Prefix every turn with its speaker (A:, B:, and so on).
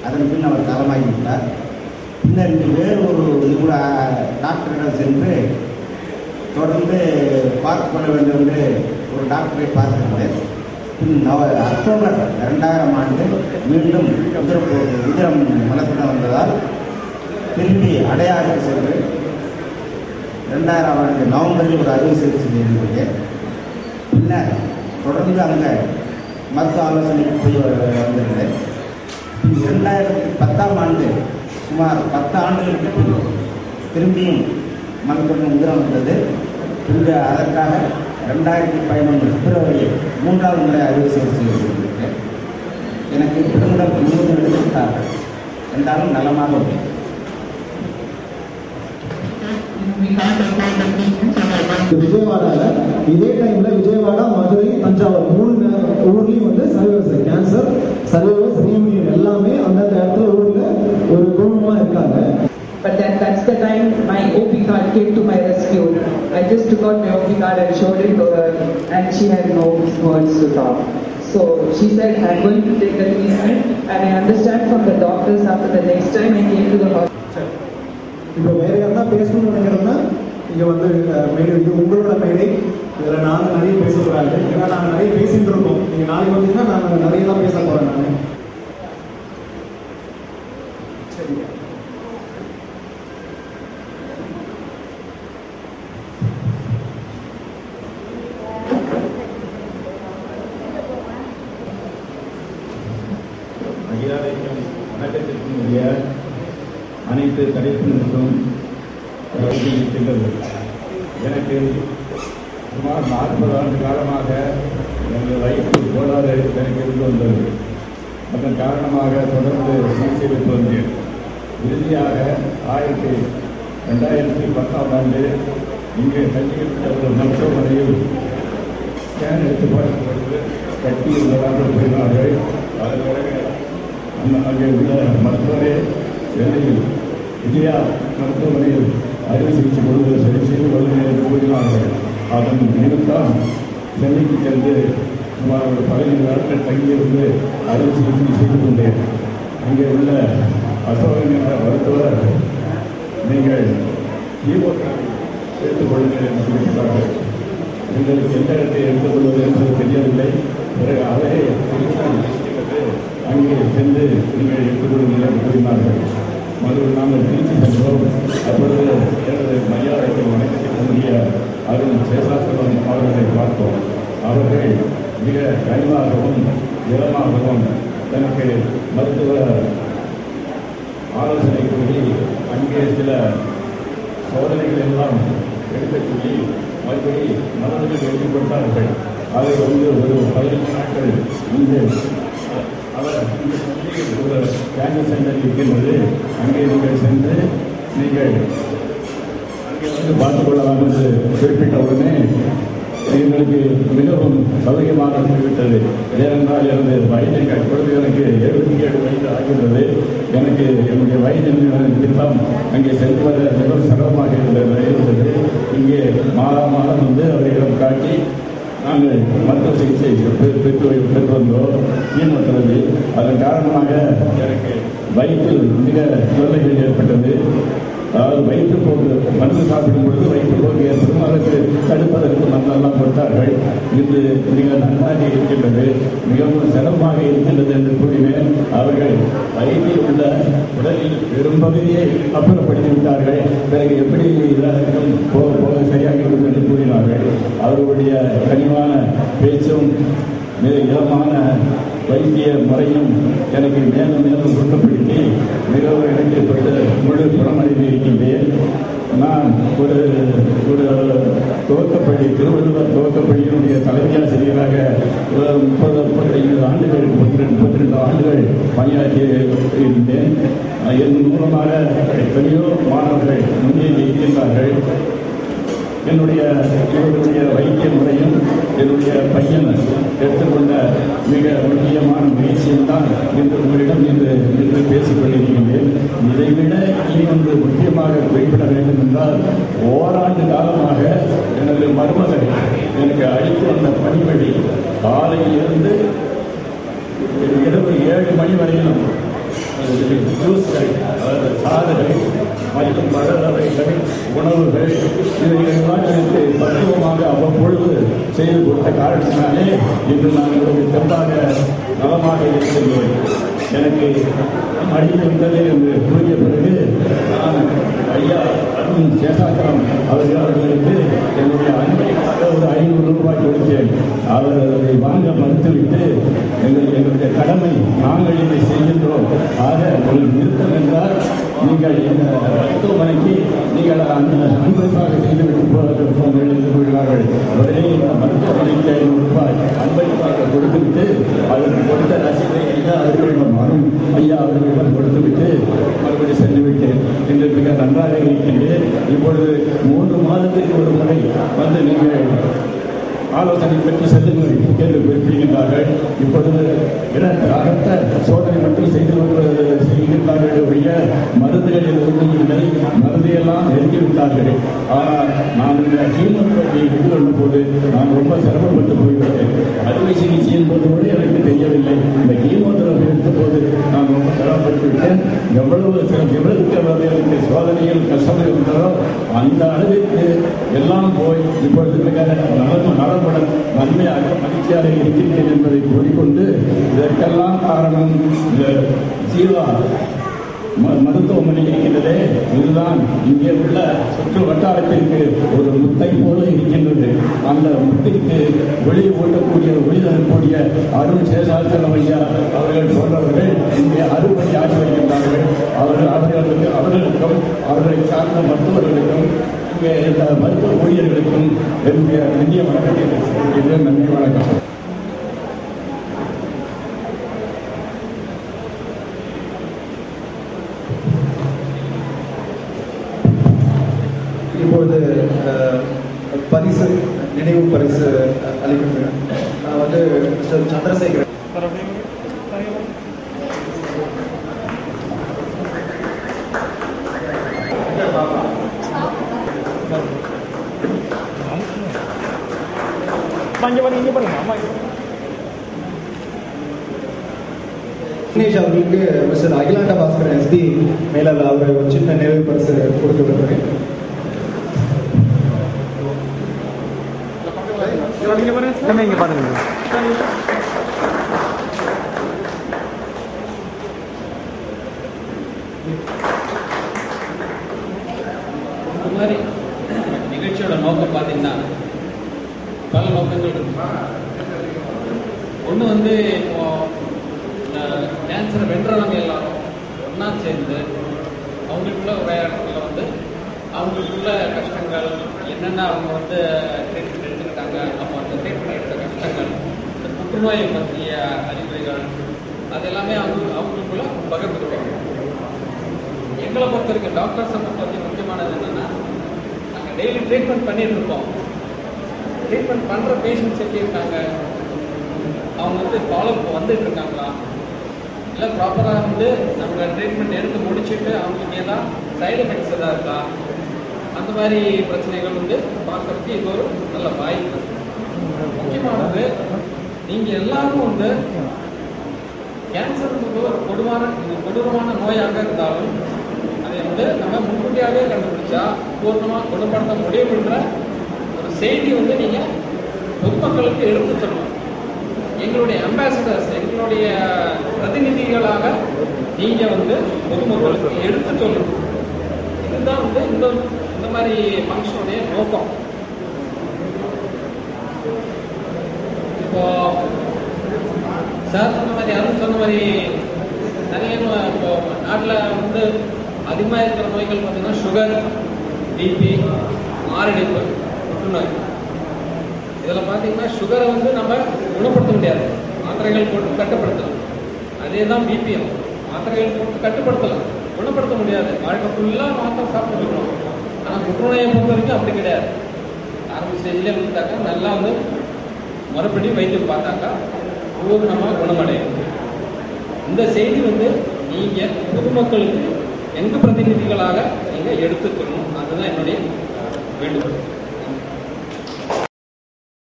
A: அதன் பின் அவர் காலமாகிவிட்டார். பின்னர் இன்று வேறு ஒரு நிபுண டாக்டரிடம் சென்று தொடர்ந்து பார்த்து கொள்ள வேண்டும் என்று ஒரு டாக்டரை பார்த்திருந்தேன். பின் அக்டோபர் 2000 ஆண்டு மீண்டும் உதிரம் மலத்துடன் வந்ததால் திரும்பி அடையாறுக்கு சென்று 2000 ஆண்டு நவம்பரில் ஒரு அறுவை சிகிச்சை செய்திருந்தேன். பின்னர் தொடர்ந்து அங்கே மருத்துவ ஆலோசனைக்கு போய் வந்திருந்தேன். 2010 ஆண்டு சுமார் 10 ஆண்டுகளுக்கு பின் திரும்பியும் மலத்துடன் உதிரம் வந்தது. பின்பு அதற்காக 2011 பிப்ரவரி 3வது முறை அறுவை சிகிச்சை செய்திருந்தேன். எனக்கு பிறந்தம் 3 எடுத்துவிட்டார்கள் என்றாலும் நலமாக உள்ளது.
B: விஜயவாடால இதே டைம்ல விஜயவாடா, மதுரை, தஞ்சாவூர் 3 ஊர்லயும் வந்து சர்வைவர்ஸ் கேன்சர் சர்வைவர்ஸ் ரீயூனியன் எல்லாமே அந்தந்த இடத்துல ஊர்ல ஒரு குடும்பமா இருக்காங்க.
C: But that's the time my OP card came to my rescue. I just took out my OP card and showed it to her, and she had no words to talk. So she said, I'm going to take the treatment, and I understand from the doctors after the next time I came to the hospital.
B: இப்போ வேற யாரா பேசணும்னு நினைக்கிறோம்னா இங்க வந்து மேடை, இது உங்களோட மேடை. இதில் நாங்கள் நிறைய பேசக்கூடாது, ஏன்னா நாங்கள் நிறைய பேசிட்டு இருக்கோம். நீங்கள் நாளைக்கு வந்தீங்கன்னா நாங்கள் நிறைய தான் பேச போகிறேன். நான் சரிங்க.
D: வணக்கத்திற்குரிய அனைத்து தடைப்பினருக்கும் இருக்கின்றது. எனக்கு சுமார் 40 ஆண்டு காலமாக எனது வயிற்று கோளாறு எனக்கு இருந்து வந்தது. அதன் காரணமாக தொடர்ந்து சிகிச்சை பெற்று வந்தேன். இறுதியாக 2010 ஆண்டு இங்கே தங்கியிருந்த மருத்துவமனையில் ஸ்கேன் எடுத்து பார்க்கும்பொழுது கட்டி உள்ளதாக கூறினார்கள். அதன் பிறகு அங்கே உள்ள மருத்துவரே சென்னையில் விஜயா மருத்துவமனையில் அறுவை சிகிச்சை கொடுத்து சரி செய்து கொள்ளுங்கள் என்று கூறினார்கள். அதன் நிமித்தம் சென்னைக்கு சென்று சுமார் ஒரு 15 நாட்கள் தங்கியிருந்து அறுவை சிகிச்சை செய்து கொண்டேன். அங்கே உள்ள அசோகன் என்ற மருத்துவர், நீங்கள் கீமோதெரபி எடுத்துக் கொள்ளுங்கள் என்று சொல்லியிருந்தார்கள். எங்களுக்கு எந்த இடத்தை எடுத்துக்கொள்வது என்பது தெரியவில்லை. பிறகு அவரே அங்கே சென்று நீங்கள் எடுத்துக்கொள்ளுங்கள் என்று கூறினார்கள். மறுபடியும் நாங்கள் திருச்சி சென்றோம். அப்பொழுது எனது மரியாதைக்கு வணக்கத்திற்குரிய அருண் சேஷாசலம் அவர்களை பார்த்தோம். அவர்கள் மிக கனிவாகவும் இளமாகவும் எனக்கு மருத்துவ ஆலோசனை கூறி அங்கே சில சோதனைகள் எல்லாம் எடுக்க சொல்லி மறுபடி மருந்துகள் எழுதி கொடுத்தார்கள். அதை வந்து ஒரு 15 நாட்கள் இங்கு அவர் ஒரு கேன்சர் சென்டர் இருக்கின்றது, அங்கே நீங்கள் சென்று நீங்கள் அங்கே வந்து பார்த்துக் கொள்ளலாம் என்று குறிப்பிட்ட உடனே எங்களுக்கு மிகவும் சௌகரியமாக போய்விட்டது. ஏனென்றால் எனது வயதை இப்பொழுது எனக்கு 77 வயது ஆகின்றது. எனக்கு என்னுடைய வயது நிமித்தம் அங்கே சென்று வர மிகவும் சிரமமாக இருந்தது. இங்கே மாதம் வந்து அவர்களிடம் காட்டி நாங்கள் மருத்துவ சிகிச்சை பெற்று வந்தோம். கீமோதெரபி அதன் காரணமாக எனக்கு வயிற்றில் மிக தொல்லைகள் ஏற்பட்டது. அதாவது வயிற்றுப்போக்கு மருந்து சாப்பிடும் பொழுது வயிற்றுப்போக்கு ஏற்படும். அதற்கு தடுப்பதற்கு மருந்தெல்லாம் கொடுத்தார்கள். இது மிக நன்றாக இருக்கின்றது, மிகவும் சிரமமாக இருக்கின்றது என்று கூறினேன். அவர்கள் வயிற்றில் உள்ள உடலில் பெரும்பகுதியை அப்புறப்படுத்தி விட்டார்கள். பிறகு எப்படி இதற்கும் போக போக சரியாகிவிடும் என்று கூறினார்கள். அவர்களுடைய கனிவான பேச்சும் மிக இளமான வைத்திய முறையும் எனக்கு மேலும் மேலும் ஊக்கப்படுத்தி மிகவும் எனக்கு முழு குணமடைந்து இருக்கின்றேன். நான் ஒரு துவக்கப்பள்ளி, திருவள்ளுவர் துவக்கப்பள்ளியினுடைய தலைமை ஆசிரியராக 35 ஆண்டுகள் 32 ஆண்டுகள் பணியாற்றி இருந்தேன். என் மூலமாக எத்தனையோ மாணவர்கள் முன்னேறி இருக்கின்றார்கள். என்னுடைய வைத்திய முறையும் என்னுடைய பையன் எடுத்துக்கொண்ட மிக முக்கியமான முயற்சியம்தான் இன்று உங்களிடம் இன்று பேசிக் கொண்டிருக்கின்றேன். இதைவிட இன்னொன்று முக்கியமாக குறிப்பிட வேண்டும் என்றால், ஓராண்டு காலமாக எனது மருமகள் எனக்கு அளித்து வந்த பணிபடி காலையிலிருந்து இரவு 7 மணி வரையிலும் ஜூஸ்கள், அதாவது சாறுகள் மற்றும் பழ வகைகள், உணவுகள் இதையெல்லாம் எனக்கு பக்குவமாக அவ்வப்பொழுது செய்து கொடுத்த காரணத்தினாலே இன்று நான் ஒரு தெம்பாக நலமாக இருக்கின்றேன். எனக்கு அடித்து விட்டது என்று கூறிய பிறகு நான் ஐயா அருண் சேஷாச்சலம் அவர்களுக்கு என்னுடைய அன்பைக்காக ஒரு 500 ரூபாய் கொடுத்தேன். அவர் அதை வாங்க மறுத்துவிட்டு எங்களுடைய கடமை நாங்கள் இதை செய்கின்றோம், ஆக ஒரு நிறுத்தம் என்றால் நீங்கள் இந்த மருத்துவமனைக்கு நீங்கள் அன்பளிப்பாக செய்துவிட்டு போகிறார்கள் என்று கூறினார்கள். உடனே இந்த மருத்துவமனைக்கு 500 ரூபாய் அன்பளிப்பாக கொடுத்துவிட்டு அதற்கு கொடுத்த ரசீதை ஐயா அவர்களிடம் ஐயா அவர்களிடம் கொடுத்துவிட்டு மறுபடி சென்று விட்டேன். இன்று மிக நன்றாக இருக்கின்றேன். இப்பொழுது 3 மாதத்திற்கு ஒரு முறை வந்து நீங்கள் ஆலோசனை பெற்று செல்லுங்கள் என்று குறிப்பிடுகின்றார்கள். இப்பொழுது அகத்த சோதனை மட்டும் செய்கின்றார்கள் ஒழிய மருந்துகள் எதுவும் இல்லை, மருந்தையெல்லாம் நெருங்கிவிட்டார்கள். ஆனால் நான் இந்த கீமோதெரபியை எதிர்கொள்ளும் போது நான் ரொம்ப சிரமப்பட்டு போய்விட்டேன். அறுவை சிகிச்சையின் போது கூட எனக்கு தெரியவில்லை. இந்த கீமோதெரபி எடுத்த போது நான் ரொம்ப சிரமப்பட்டு விட்டேன். எவ்வளவுக்கு எனக்கு சோதனையில் கஷ்டங்கள் இருந்ததோ அந்த அளவிற்கு எல்லாம் போய் இப்பொழுது மிக நலமுடன் நன்மையாக மகிழ்ச்சியாக இருக்கின்றேன் என்பதை கூறிக்கொண்டு இதற்கெல்லாம் காரணம் ஜீவா மருத்துவமனை இருக்கின்றதே, இதுதான் இங்கே உள்ள சுற்று வட்டாரத்திற்கு ஒரு முத்தை போல இருக்கின்றது. அந்த முத்திற்கு ஒளி ஊட்டக்கூடிய ஒளி தரக்கூடிய அருண் சேஷாச்சலம் ஐயா அவர்கள் போன்றவர்கள் இங்கே அறுபடி ஆட்சி வருகின்றார்கள். அவர்களுக்கும் அவர்களை சார்ந்த மருத்துவர்களுக்கும் இங்கே இந்த மருத்துவ ஊழியர்களுக்கும் என்னுடைய இந்திய வணக்கத்தை நன்றி வணக்கம்.
B: இப்பொழுது பரிசு நினைவு பரிசு அளிக்கின்றேன். நான் வந்து மிஸ்டர் சந்திரசேகரன் அவர்களுக்கு மிஸ்டர் அகிலாண்ட பாஸ்கர் எஸ்பி மேலாளர் அவர் ஒரு சின்ன நினைவு பரிசு கொடுத்து விடுறேன்.
E: இந்த மாதிரி நிகழ்ச்சியோட நோக்கம் பார்த்தீங்கன்னா பல நோக்கங்கள் இருக்கு. ஒன்று வந்து இப்போ கேன்சரை வென்றவங்க எல்லாரும் ஒன்றா சேர்ந்து அவங்களுக்குள்ள ஒரு இடத்துல வந்து அவங்களுக்குள்ள கஷ்டங்கள் என்னென்ன அவங்க வந்து ட்ரீட்மெண்ட் எடுத்துக்கிட்டாங்க, அப்போ அந்த ட்ரீட்மெண்ட் எடுத்த கஷ்டங்கள், இந்த புற்றுநோயை பற்றிய அறிகுறிகள் அது எல்லாமே அவங்களுக்குள்ள பகிர்ந்துக்குவாங்க. எங்களை பொறுத்த வரைக்கும் டாக்டர்ஸை பொறுத்த வரைக்கும் முக்கியமானது என்னென்னா, நாங்கள் டெய்லி ட்ரீட்மெண்ட் பண்ணிட்டு இருக்கோம். ட்ரீட்மெண்ட் பண்ணுற பேஷண்ட்ஸ் எப்படி இருக்காங்க, அவங்க வந்து ஃபாலோஅப் வந்துட்டு இருக்காங்களா, இல்லை ப்ராப்பராக வந்து நம்ம ட்ரீட்மெண்ட் எடுத்து முடிச்சுட்டு அவங்களுக்கு ஏதாவது சைடு எஃபெக்ட்ஸ் எதாவது இருக்கா, அந்த மாதிரி பிரச்சனைகள் வந்து பார்க்கறதுக்கு இது ஒரு நல்ல வாய்ப்பு. முக்கியமானது நீங்கள் எல்லாரும் வந்து கேன்சர் ஒரு கொடூரமான நோயாக இருந்தாலும் அதை வந்து நம்ம முன்கூட்டியாகவே கண்டுபிடிச்சா பூர்ணமாக குணப்படுத்த முடியும்ன்ற ஒரு செய்தி வந்து நீங்கள் பொதுமக்களுக்கு எடுத்து சொல்லணும். எங்களுடைய அம்பாசிடர்ஸ், எங்களுடைய பிரதிநிதிகளாக நீங்கள் வந்து பொதுமக்களுக்கு எடுத்து சொல்லணும். இதுதான் வந்து இந்த மாதிரி ஃபங்க்ஷனுடைய நோக்கம். இப்போ சார் சொன்ன மாதிரி, அருண் சொன்ன மாதிரி நிறைய இப்போ நாட்டில் வந்து அதிகமாக இருக்கிற நோய்கள் பார்த்தீங்கன்னா சுகர், பிபி, மாரடைப்பு, புற்றுநோய். இதில் பார்த்தீங்கன்னா சுகரை வந்து நம்ம குணப்படுத்த முடியாது, மாத்திரைகள் போட்டு கட்டுப்படுத்தலாம். அதே தான் பிபிஎம், மாத்திரைகள் போட்டு கட்டுப்படுத்தலாம், குணப்படுத்த முடியாது. வாழ்க்கை ஃபுல்லாக மாத்திரை சாப்பிட்டுருக்கணும். ஆனால் புற்றுநோயை பொறுத்த வரைக்கும் அப்படி கிடையாது. ஆரம்ப ஸ்டேஜ்லேயே வந்துட்டாக்கா நல்லா வந்து மறுபடியும் வைத்தியம் பார்த்தாக்கா பூர்ணமாக குணமடையும். இந்த செய்தி வந்து நீங்கள் பொதுமக்களுக்கு எங்கள் பிரதிநிதிகளாக நீங்கள் எடுத்துக்கணும். அதுதான் என்னுடைய வேண்டுகோள்.